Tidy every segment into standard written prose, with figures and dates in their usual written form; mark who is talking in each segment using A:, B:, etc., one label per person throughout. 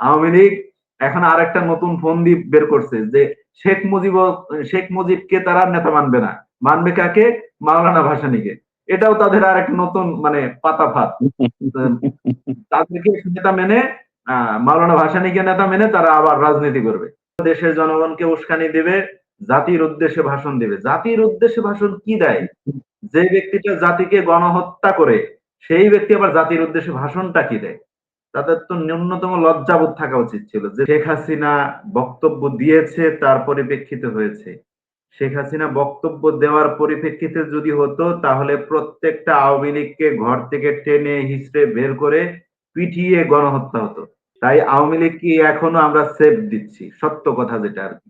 A: আওয়ামী লীগ এখন আরেকটা নতুন ফন্দি বের করছে যে শেখ মুজিব শেখ মুজিবকে তারা নেতা মানবে না, মানবে কাকে? মাওলানা ভাসানীকে। এটাও তাদের আরেক নতুন মানে পাতা ফাঁদ। তাদেরকে নেতা মেনে মাওলানা ভাসানীকে নেতা মেনে তারা আবার রাজনীতি করবে, দেশের জনগণকে উস্কানি দিবে, জাতির উদ্দেশ্যে ভাষণ দিবে। জাতির উদ্দেশ্যে ভাষণ কি দেয়? যে ব্যক্তিটা জাতিকে গণহত্যা করে সেই ব্যক্তি আবার জাতির উদ্দেশ্যে ভাষণটা কি দেয়? তাদের তো ন্যূনতম লজ্জাবোধ থাকা উচিত ছিল যে শেখ হাসিনা বক্তব্য দিয়েছে তার পরিপ্রেক্ষিতে হয়েছে। শেখ হাসিনা বক্তব্য দেওয়ার পরিপ্রেক্ষিতে যদি হতো তাহলে প্রত্যেকটা আওয়ামী লীগকে ঘর থেকে টেনে হিচড়ে বের করে পিটিয়ে গণহত্যা হতো। তাই আওয়ামী লীগ কি এখনো আমরা সেফ দিচ্ছি, সত্য কথা যেটা আর কি,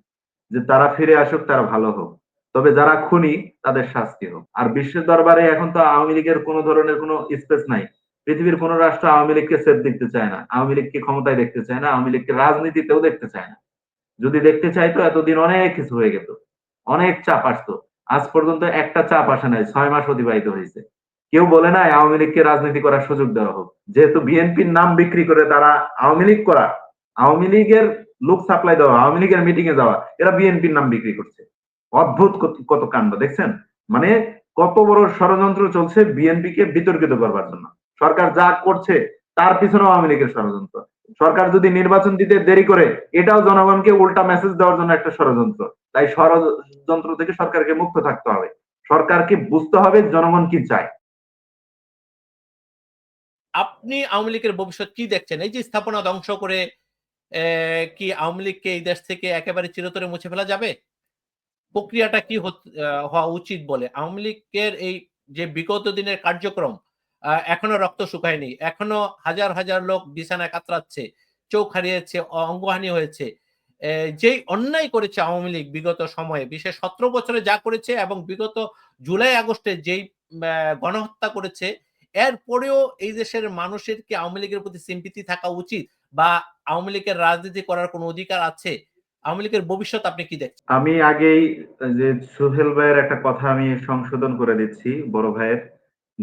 A: যে তারা ফিরে আসুক, তারা ভালো হোক। তবে যারা খুনি তাদের শাস্তি হোক। আর বিশ্বের দরবারে এখন তো আওয়ামী লীগের কোনো ধরনের কোনো স্পেস নাই। পৃথিবীর কোন রাষ্ট্র আওয়ামী লীগকে সেফ দেখতে চায় না, আওয়ামী লীগকে ক্ষমতায় দেখতে চায় না, আওয়ামী লীগকে রাজনীতিতেও দেখতে চায় না। যদি দেখতে চাইতো এতদিন অনেক কিছু হয়ে গেত, অনেক চাপ আসতো। আজ পর্যন্ত একটা চাপ আসে নাই, 6 মাস অতিবাহিত হয়েছে। কেউ বলে নাই আওয়ামী লীগকে রাজনীতি করার সুযোগ দেওয়া হোক। যেহেতু বিএনপির নাম বিক্রি করে তারা আওয়ামী লীগ করা, আওয়ামী লীগের লোক সাপ্লাই দেওয়া, আওয়ামী লীগের মিটিং এ যাওয়া, এরা বিএনপির নাম বিক্রি করছে। অদ্ভুত কত কাণ্ড দেখছেন। মানে কত বড় ষড়যন্ত্র চলছে বিএনপি কে বিতর্কিত করবার জন্য। সরকার যা করছে তার পিছনে আওয়ামী লীগের ষড়যন্ত্র। সরকার যদি নির্বাচন দিতে দেরি করে, এটাও জনগণকে উল্টা মেসেজ দেওয়ার জন্য একটা ষড়যন্ত্র। তাই ষড়যন্ত্র থেকে সরকারকে মুক্ত থাকতে হবে। সরকারকে বুঝতে হবে জনগণ কি চায়।
B: আপনি আওয়ামী লীগের ভবিষ্যৎ কি দেখছেন? এই যে স্থাপনা ধ্বংস করে কি আওয়ামী লীগকে এই দেশ থেকে একেবারে চিরতরে মুছে ফেলা যাবে? প্রক্রিয়াটা কি হওয়া উচিত বলে আওয়ামী লীগের এই যে বিগত দিনের কার্যক্রম এখনো রক্ত শুকায়নি, এখনো হাজার হাজার লোক বিছানায় কাতরাচ্ছে, চোখ হারিয়েছে, অঙ্গহানি হয়েছে। যেই অন্যায় করেছে আওয়ামী লীগ বিগত সময়ে, বিশেষ 17 বছরে যা করেছে এবং বিগত জুলাই আগস্টে যেই গণহত্যা করেছে, এরপরেও এই দেশের মানুষের কি আওয়ামী লীগের প্রতি সিম্পিতি থাকা উচিত, বা আওয়ামী লীগের রাজনীতি করার কোন অধিকার আছে? আওয়ামী লীগের ভবিষ্যৎ আপনি কি দেখছেন?
A: আমি আগেই যে সোহেল ভাইয়ের একটা কথা আমি সংশোধন করে দিচ্ছি, বড় ভাইয়ের,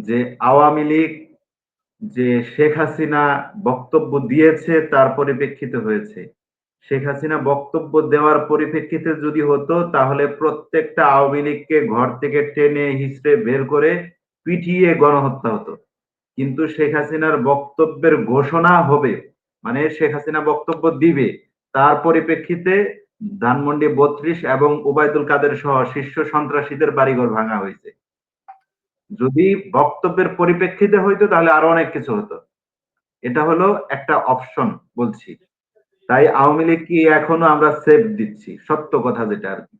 A: যে আওয়ামী লীগ যে শেখ হাসিনা বক্তব্য দিয়েছে তার পরিপ্রেক্ষিতে হয়েছে। শেখ হাসিনা বক্তব্য দেওয়ার পরিপ্রেক্ষিতে যদি হতো তাহলে প্রত্যেকটা আওয়ামী লীগকে ঘর থেকে টেনে হিচড়ে বের করে পিটিয়ে গণহত্যা হতো। কিন্তু শেখ হাসিনার বক্তব্যের ঘোষণা হবে, মানে শেখ হাসিনা বক্তব্য দিবে, তার পরিপ্রেক্ষিতে ধানমন্ডি 32 এবং ওবায়দুল কাদের সহ শীর্ষ সন্ত্রাসীদের বাড়িঘর ভাঙা হয়েছে। যদি বক্তব্যের পরিপ্রেক্ষিতে হইতো তাহলে আরো অনেক কিছু হতো। এটা হলো একটা অপশন বলছি। তাই আওয়ামী লীগ কি এখনো আমরা সেফ দিচ্ছি, সত্য কথা যেটা আর কি,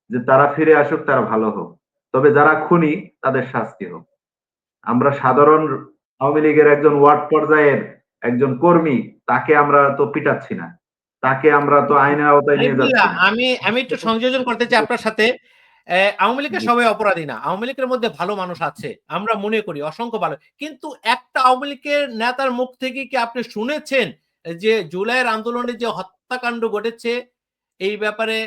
A: যে তারা ফিরে আসুক, তারা ভালো হোক। তবে যারা খুনি তাদের শাস্তি হোক। আমরা সাধারণ আওয়ামী লীগের একজন ওয়ার্ড পর্যায়ের একজন কর্মী, তাকে আমরা তো পিটাচ্ছি না, তাকে আমরা তো আইনের আওতায় নিয়ে
B: আরিফুল্লাহ,
A: যাচ্ছি না।
B: আমি আমি একটু সংযোজন করতে চাই আপনার সাথে। আওয়ামী লীগের সবাই অপরাধী না। আওয়ামী লীগের মধ্যে ভালো মানুষ আছে। আমরা মনে করি অসংখ্য ভালো। কিন্তু একটা আওয়ামী লীগের নেতার মুখ থেকে কি আপনি শুনেছেন যে জুলাইয়ের আন্দোলনে যে হত্যাকাণ্ড ঘটেছে এই ব্যাপারে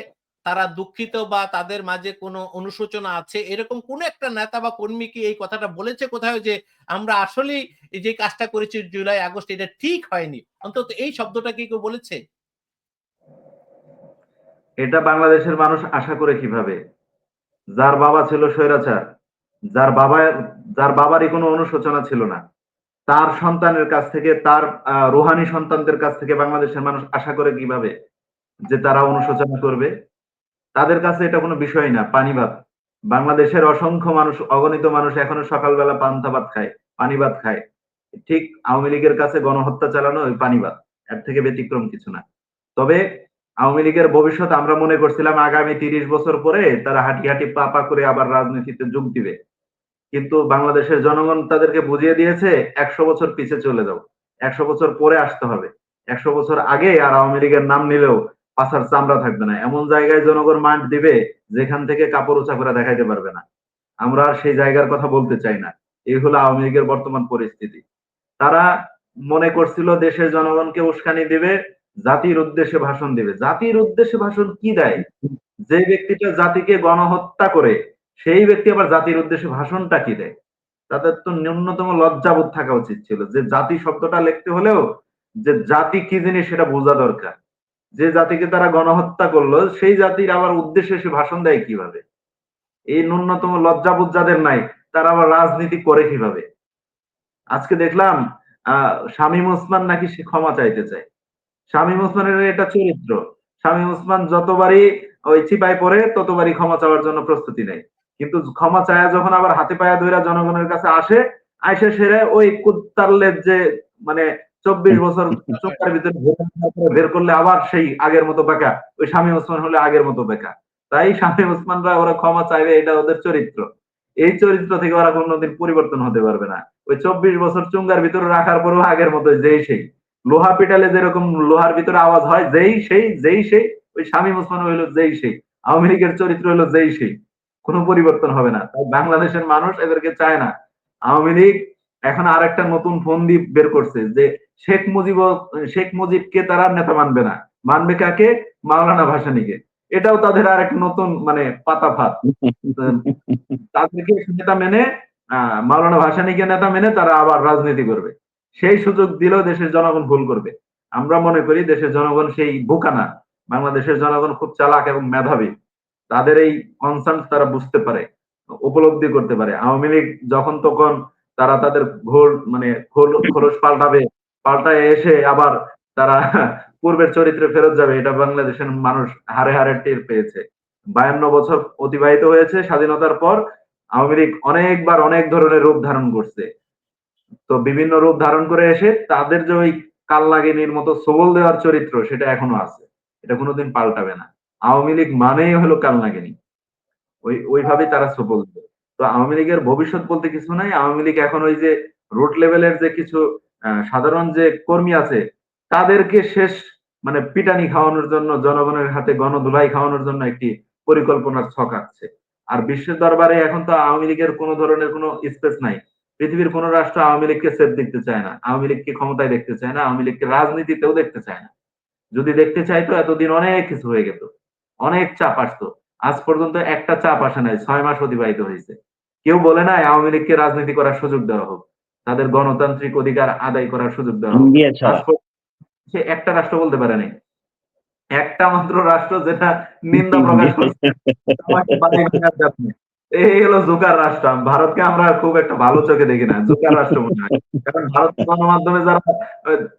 B: তারা দুঃখিত বা তাদের মাঝে কোনো অনুশোচনা আছে? এরকম কোন একটা নেতা বা কর্মী কি এই কথাটা বলেছে কোথাও যে আমরা আসলেই এই যে কাজটা করেছি জুলাই আগস্ট এটা ঠিক হয়নি? অন্তত এই শব্দটা কি কেউ বলেছে?
A: এটা বাংলাদেশের মানুষ আশা করে কিভাবে? যার বাবা ছিল স্বৈরাচার, যার বাবা যার বাবারই কোনো অনুশোচনা ছিল না, তার সন্তানের কাছ থেকে, তার রুহানি সন্তানদের কাছ থেকে বাংলাদেশের মানুষ আশা করে কিভাবে যে তারা অনুশোচনা করবে? তাদের কাছে এটা কোনো বিষয় না, পানি ভাত। বাংলাদেশের অসংখ্য মানুষ, অগণিত মানুষ এখনো সকালবেলা পান্তা ভাত খায়, পানি ভাত খায়। ঠিক আওয়ামী লীগের কাছে গণহত্যা চালানো ওই পানি ভাত, এর থেকে ব্যতিক্রম কিছু না। তবে আওয়ামী লীগের ভবিষ্যৎ আমরা মনে করছিলাম আগামী 30 বছর পরে তারা হাঁটি হাঁটি পা পা করে আবার রাজনীতিতে যোগ দিবে। কিন্তু বাংলাদেশের জনগণ তাদেরকে বুঝিয়ে দিয়েছে 100 বছর পিছে চলে যাও, 100 বছর পরে আসতে হবে। 100 বছর আগে আর আওয়ামী লীগের নাম নিলেও পাছার চামড়া থাকবে না, এমন জায়গায় জনগণ মাঠ দিবে যেখান থেকে কাপড় উঁচা করে দেখাইতে পারবে না। আমরা আর সেই জায়গার কথা বলতে চাই না। এই হলো আওয়ামী লীগের বর্তমান পরিস্থিতি। তারা মনে করছিল দেশের জনগণকে উস্কানি দিবে, জাতির উদ্দেশ্যে ভাষণ দিবে। জাতির উদ্দেশ্যে ভাষণ কি দেয়? যে ব্যক্তিটা জাতিকে গণহত্যা করে সেই ব্যক্তি আবার জাতির উদ্দেশ্যে ভাষণটা কি দেয়? তাদের তো ন্যূনতম লজ্জাবোধ থাকা উচিত ছিল যে জাতি শব্দটা লিখতে হলেও যে জাতি কি জিনিস সেটা বোঝা দরকার। যে জাতিকে তারা গণহত্যা করলো সেই জাতির আবার উদ্দেশ্যে সে ভাষণ দেয় কিভাবে? এই ন্যূনতম লজ্জাবোধ যাদের নাই তারা আবার রাজনীতি করে কিভাবে? আজকে দেখলাম শামীম ওসমান নাকি সে ক্ষমা চাইতে চায়। শামীম ওসমানের এটা চরিত্র। শামীম ওসমান যতবারই ওই চিপায় পড়ে ততবারই ক্ষমা চাওয়ার জন্য প্রস্তুতি নেয়। কিন্তু ক্ষমা চায়া যখন আবার হাতে পায়ে ধইরা জনগণের কাছে আসে, আইসা সেরে ওই কুত্তার লেজ্জে মানে ২৪ বছর চোখের ভিতরে বের করলে আবার সেই আগের মতো বেকা। ওই শামীম ওসমান হলে আগের মতো বেকা। তাই শামীম ওসমানরা ওরা ক্ষমা চাইবে এটা ওদের চরিত্র। এই চরিত্র থেকে ওরা কোনোদিন পরিবর্তন হতে পারবে না। ওই ২৪ বছর চুঙ্গার ভিতরে রাখার পরেও আগের মতো যেই সেই। লোহা পিটালে যেরকম লোহার ভিতরে আওয়াজ হয় যেই সেই ওই শামীম ওসমান হইলো যেই সেই। আওয়ামী লীগের চরিত্র হইলো যেই সেই। কোনো পরিবর্তন হবে না। তাই বাংলাদেশের মানুষ এদেরকে চায় না। আওয়ামী লীগ এখন আরেকটা নতুন ফন্দি বের করছে যে শেখ মুজিবকে তারা নেতা মানবে না। মানবে কাকে? মাওলানা ভাসানীকে। এটাও তাদের আরেক নতুন মানে পাতা ফাঁদ। তাদেরকে নেতা মেনে মাওলানা ভাসানীকে নেতা মেনে তারা আবার রাজনীতি করবে। সেই সুযোগ দিলেও দেশের জনগণ ভুল করবে। আমরা মনে করি দেশের জনগণ সেই বোকা না। বাংলাদেশের জনগণ খুব চালাক এবং মেধাবী। তাদের এই কনসার্ন তারা বুঝতে পারে, উপলব্ধি করতে পারে। আওয়ামী লীগ যখন তখন তারা তাদের ঘোর মানে খোলস পাল্টাবে, পাল্টায় এসে আবার তারা পূর্বের চরিত্রে ফেরত যাবে এটা বাংলাদেশের মানুষ হারে হারে টের পেয়েছে। ৫২ বছর অতিবাহিত হয়েছে স্বাধীনতার পর। আওয়ামী লীগ অনেকবার অনেক ধরনের রূপ ধারণ করছে। তো বিভিন্ন রূপ ধারণ করে এসে তাদের যে ওই কালনাগিনীর মতো সবল দেওয়ার চরিত্র সেটা এখনো আছে। এটা কোনোদিন পাল্টাবে না। আওয়ামী লীগ মানেই হলো কালনাগিনী। ওইভাবেই তারা সবল দেবে। তো আওয়ামী লীগের ভবিষ্যৎ বলতে কিছু নাই। আওয়ামী লীগ এখন ওই যে রুট লেভেলের যে কিছু সাধারণ যে কর্মী আছে তাদেরকে শেষ মানে পিটানি খাওয়ানোর জন্য জনগণের হাতে গণধোলাই খাওয়ানোর জন্য একটি পরিকল্পনার ছক আঁকছে। আর বিশ্বের দরবারে এখন তো আওয়ামী লীগের কোনো ধরনের কোনো স্পেস নাই। পৃথিবীর কোন রাষ্ট্র আওয়ামী লীগকে সেফ দেখতে চায় না। আওয়ামী লীগকে ক্ষমতায় দেখতে চায় না। আওয়ামী লীগকে রাজনীতিতেও দেখতে চায় না। যদি দেখতে চাইতো এতদিন অনেক কিছু হয়ে যেত। অনেক চাপ আসতো। আজ পর্যন্ত একটা চাপ আসে নাই। ৬ মাস অতিবাহিত হয়েছে। কেউ বলে নাই আওয়ামী লীগকে রাজনীতি করার সুযোগ দেওয়া হোক। তাদের গণতান্ত্রিক অধিকার আদায় করার সুযোগ দেওয়া হোক।
C: ইন্ডিয়া
A: আজ
C: ছাড়া।
A: পর্যন্ত সে একটা রাষ্ট্র বলতে পারে নাই। একটা মাত্র রাষ্ট্র যেটা নিন্দা প্রকাশ করছে আমাকে বাড়ি ভাঙার জন্য। এই হলো জোকার রাষ্ট্র। ভারতকে আমরা খুব একটা ভালো চোখে দেখি না। জোকার রাষ্ট্র মনে হয়। কারণ ভারত গণমাধ্যমে যারা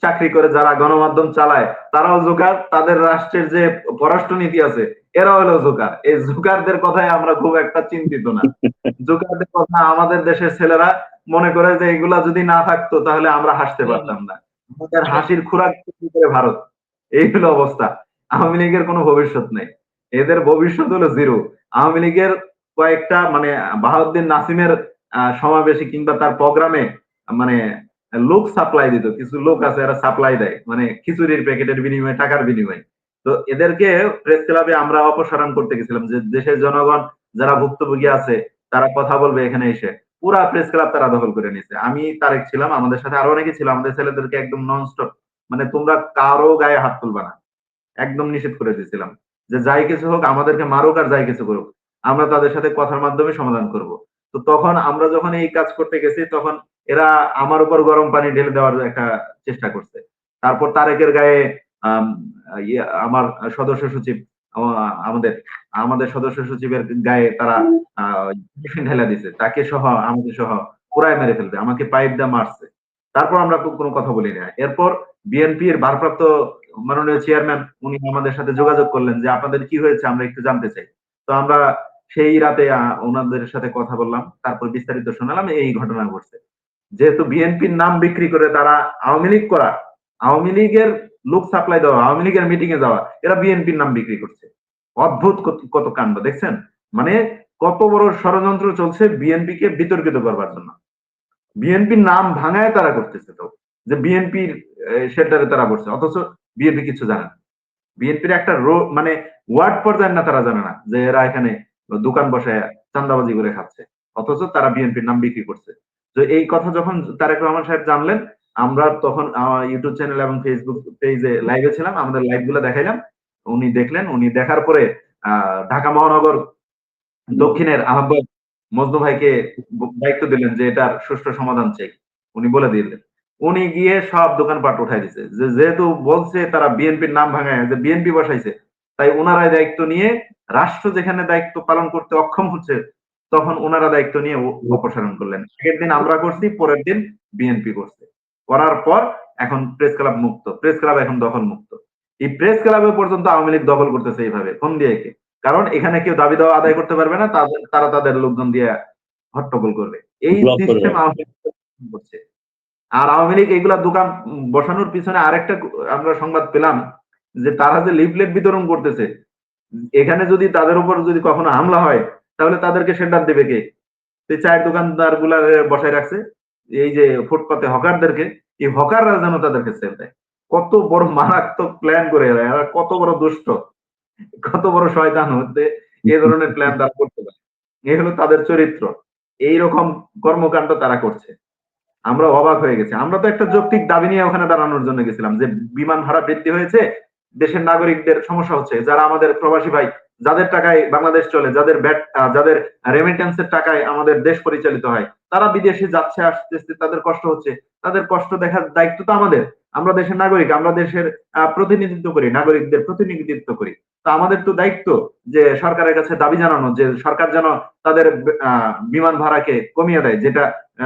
A: চাকরি করে, যারা গণমাধ্যম চালায় তারাও জোকার। তাদের রাষ্ট্রের যে পররাষ্ট্রনীতি আছে এরা হলো জোকার। এই জোকারদের কথায় আমরা খুব একটা চিন্তিত না। জোকারদের কথা আমাদের দেশের ছেলেরা মনে করে যে এগুলা যদি না থাকতো তাহলে আমরা হাসতে পারতাম না। আমাদের হাসির খোরাক তৈরি করে ভারত। এই হলো অবস্থা। আওয়ামী লীগের কোনো ভবিষ্যৎ নেই। এদের ভবিষ্যৎ হলো জিরো। আওয়ামী লীগের কয়েকটা মানে বাহাউদ্দিন নাসিমের সমাবেশে কিংবা তার প্রোগ্রামে মানে লোক সাপ্লাই দিত। কিছু লোক আছে এরা সাপ্লাই দেয়। মানে খিচুড়ির প্যাকেটের বিনিময়ে টাকার বিনিময়ে। তো এদেরকে প্রেস ক্লাবে আমরা অপসারণ করতে গেছিলাম যে দেশের জনগণ যারা ভুক্তভোগী আছে তারা কথা বলবে এখানে এসে। পুরা প্রেস ক্লাব তারা দখল করে নিয়েছে। আমি তারেক ছিলাম, আমাদের সাথে আরো অনেকে ছিল। আমাদের ছেলেদেরকে একদম নন স্টপ মানে তোমরা কারো গায়ে হাত তুলবা না। একদম নিষেধ করে দিয়েছিলাম যে যাই কিছু হোক আমাদেরকে মারুক আর যাই কিছু করুক আমরা তাদের সাথে কথার মাধ্যমে সমাধান করব। তো তখন আমরা যখন এই কাজ করতে গেছি তখন এরা আমার উপর গরম পানি ঢেলে দেওয়ার একটা চেষ্টা করছে। তারপর তারেকের গায়ে আমার সদস্য সচিব আমাদের আমাদের সদস্য সচিবের গায়ে তারা ঢেলে দিছে, তাকে সহ আমাকে সহ পুরাই মেরে ফেলবে, আমাকে পাইপ দিয়ে মারছে। তারপর আমরা কোনো কথা বলি না। এরপর বিএনপির ভারপ্রাপ্ত মাননীয় চেয়ারম্যান উনি আমাদের সাথে যোগাযোগ করলেন যে আপনাদের কি হয়েছে আমরা একটু জানতে চাই। তো আমরা সেই রাতে ওনাদের সাথে কথা বললাম, তারপর বিস্তারিত শোনালাম এই ঘটনা ঘটছে। যেহেতু বিএনপির নাম বিক্রি করে তারা আওয়ামী লীগ করা, আওয়ামী লীগের লোক সাপ্লাই দেওয়া, আওয়ামী লীগের মিটিং এ যাওয়া, এরা বিএনপির নাম বিক্রি করছে। অদ্ভুত কত কাণ্ড দেখছেন। মানে কত বড় ষড়যন্ত্র চলছে বিএনপি কে বিতর্কিত করবার জন্য। বিএনপির নাম ভাঙায় তারা করতেছে। তো যে বিএনপির শেল্টারে তারা বসছে, অথচ বিএনপি কিছু জানে না। বিএনপির একটা মানে ওয়ার্ড পর্যায়ে না তারা জানে না যে এরা এখানে দোকান বসায় চান্দাবাজি করে খাচ্ছে, অথচ তারা বিএনপির নাম বিক্রি করছে। তো এই কথা যখন তারেক রহমান সাহেব জানলেন, আমরা তখন ইউটিউব চ্যানেল এবং ফেসবুক পেজে লাইভে ছিলাম, আমাদের লাইভ গুলো দেখাইলাম। উনি দেখলেন, উনি দেখার পরে ঢাকা মহানগর দক্ষিণের আহ্বায়ক মজনু ভাইকে দায়িত্ব দিলেন যে এটার সুষ্ঠু সমাধান চাই। উনি বলে দিলেন। উনি গিয়ে সব দোকানপাট উঠাই দিছে, যেহেতু বলছে তারা বিএনপির নাম ভাঙায় যে বিএনপি বসাইছে, তাই ওনারাই দায়িত্ব নিয়ে রাষ্ট্র যেখানে দায়িত্ব পালন করতে অক্ষম হচ্ছে তখন ওনারা দায়িত্ব নিয়ে অপসারণ করলেন। আগের দিন আমরা করছি, পরের দিন বিএনপি করছে, করার পর এখন প্রেস ক্লাব মুক্ত, প্রেস ক্লাব এখন দখল মুক্ত। এই প্রেস ক্লাবে পর্যন্ত আওয়ামী লীগ দখল করতেছে এইভাবে ফোন দিয়ে একে, কারণ এখানে কেউ দাবি দেওয়া আদায় করতে পারবে না, তারা তাদের লোকজন দিয়ে হট্টগোল করবে। এই
C: ব্লক করবে।
A: সিস্টেম আওয়ামী লীগ করছে। আর আওয়ামী লীগ এইগুলা দোকান বসানোর পিছনে আরেকটা আমরা সংবাদ পেলাম যে তারা যে লিফলেট বিতরণ করতেছে, এখানে যদি তাদের উপর যদি কখনো হামলা হয় তাহলে তাদেরকে শেল্টার দেবে কে? সেই চায়ের দোকানদার গুলা বসায় রাখছে, এই যে ফুটপাতে হকারদেরকে, এই হকাররা যেন তাদেরকে সেল দেয়। কত বড় মারাত্মক প্ল্যান করে এরা, এরা কত বড় দুষ্ট, কত বড় শয়তান হতে এই ধরনের প্ল্যান তারা করতে পারে। এই হলো তাদের চরিত্র, এইরকম কর্মকাণ্ড তারা করছে। আমরা অবাক হয়ে গেছি। আমরা তো একটা যৌক্তিক দাবি নিয়ে ওখানে দাঁড়ানোর জন্য গেছিলাম যে বিমান ভাড়া বৃদ্ধি হয়েছে, দেশের নাগরিকদের সমস্যা হচ্ছে, যারা আমাদের প্রবাসী ভাই, যাদের টাকায় বাংলাদেশ চলে, যাদের যাদের রেমিটেন্সের টাকায় আমাদের দেশ পরিচালিত হয়, তারা বিদেশে যাচ্ছে আসতেছে, তাদের কষ্ট হচ্ছে, তাদের কষ্ট দেখার দায়িত্ব তো আমাদের। আমরা দেশের নাগরিক, আমরা দেশের প্রতিনিধিত্ব করি, নাগরিকদের প্রতিনিধিত্ব করি। তো আমাদের তো দায়িত্ব যে সরকারের কাছে দাবি জানানো যে সরকার যেন তাদের বিমান ভাড়াকে কমিয়ে দেয়, যেটা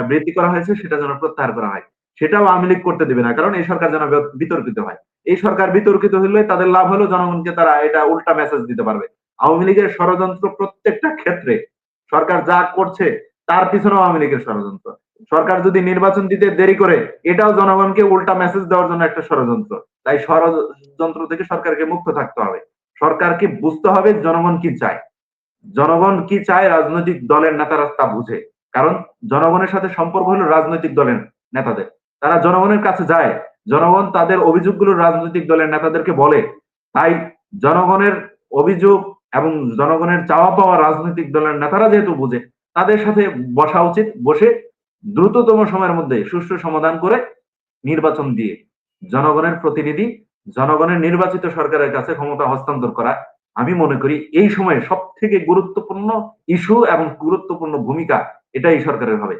A: বৃদ্ধি করা হয়েছে সেটা যেন প্রত্যাহার করা হয়। সেটাও আওয়ামী লীগ করতে দিবে না, কারণ এই সরকার যেন বিতর্কিত হয়। এই সরকার বিতর্কিত হলে তাদের লাভ হলো জনগণকে তারা এটা উল্টা মেসেজ দিতে পারবে। আওয়ামী লীগের ষড়যন্ত্র প্রত্যেকটা ক্ষেত্রে, সরকার যা করছে তার পিছনেও আওয়ামী লীগের ষড়যন্ত্র। সরকার যদি নির্বাচন দিতে দেরি করে, এটাও জনগণকে উল্টা মেসেজ দেওয়ার জন্য একটা ষড়যন্ত্র। তাই ষড়যন্ত্র থেকে সরকারকে মুক্ত থাকতে হবে। সরকারকে বুঝতে হবে জনগণ কি চায়। জনগণ কি চায় রাজনৈতিক দলের নেতারা তা বুঝে, কারণ জনগণের সাথে সম্পর্ক হলো রাজনৈতিক দলের নেতাদের। তারা জনগণের কাছে যায়, জনগণ তাদের অভিযোগগুলো রাজনৈতিক দলের নেতাদেরকে বলে। তাই জনগণের অভিযোগ এবং জনগণের চাওয়া পাওয়া রাজনৈতিক দলের নেতারা যেহেতু বুঝে, তাদের সাথে বসা উচিত, বসে দ্রুততম সময়ের মধ্যে সুষ্ঠু সমাধান করে নির্বাচন দিয়ে জনগণের প্রতিনিধি, জনগণের নির্বাচিত সরকারের কাছে ক্ষমতা হস্তান্তর করা। আমি মনে করি এই সময়ে সব থেকে গুরুত্বপূর্ণ ইস্যু এবং গুরুত্বপূর্ণ ভূমিকা এটা এই সরকারের হবে।